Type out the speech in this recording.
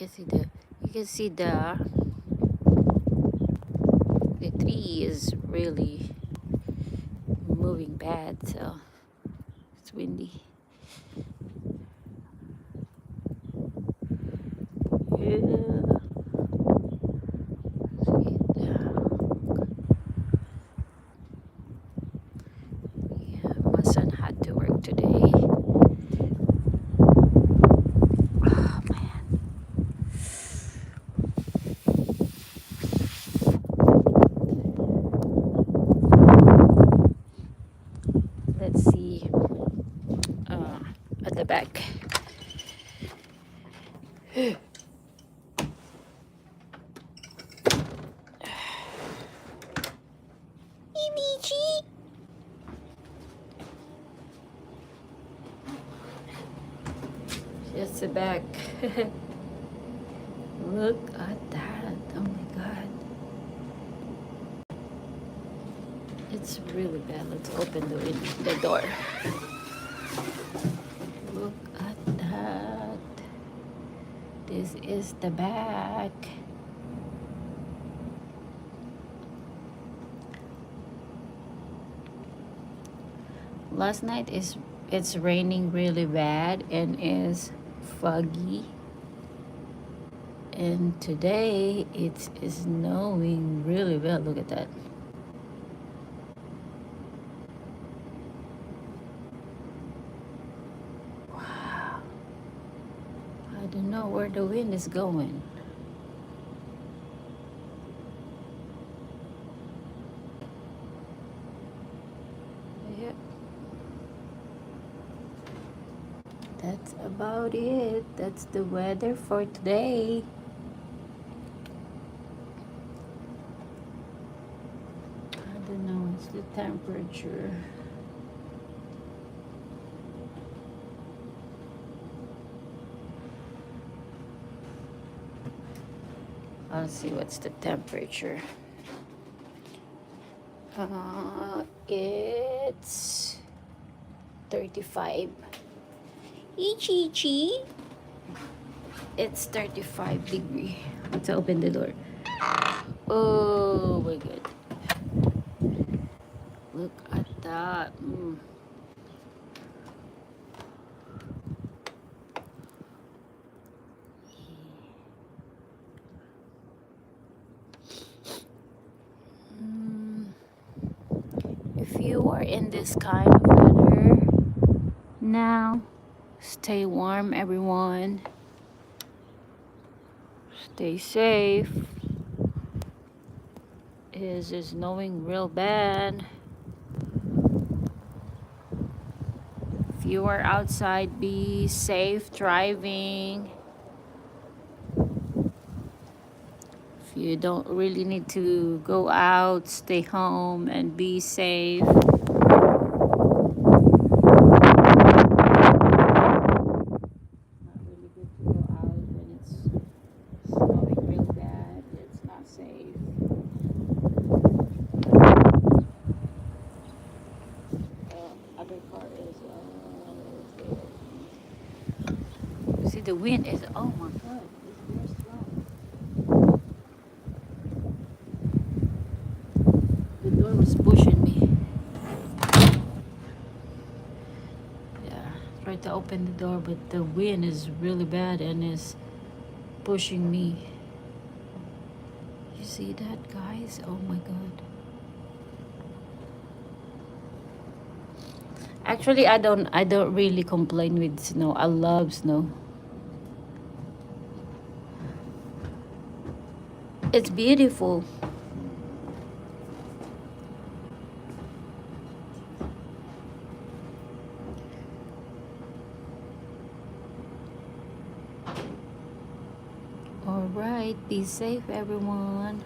you can see the tree is really moving bad, so it's windy. Yeah. See yeah, my son had to work today. Oh man. Let's see at the back. Ibichi. Just the back. Look at that. Oh my god. It's really bad. Let's open the door. Look at that. This is the back. Last night it's raining really bad and is foggy. And today it is snowing really well. Look at that. Wow. I don't know where the wind is going. Yep. That's about it. That's the weather for today. I don't know, it's the temperature. I'll see what's the temperature. It's 35. Ichi. It's 35 degree. Let's open the door. Oh my god. Look at that. If you are in this kind of weather now, stay warm, everyone. Stay safe. It is snowing real bad. If you are outside, be safe driving. If you don't really need to go out, stay home and be safe. Not really good to go out when it's snowing real bad. It's not safe. Other car is there. See, the wind is, oh my god, it's very strong. The door was pushing me. Yeah, tried to open the door, but the wind is really bad and is pushing me. You see that, guys? Oh my god. Actually, I don't really complain with snow. I love snow. It's beautiful. All right, be safe, everyone.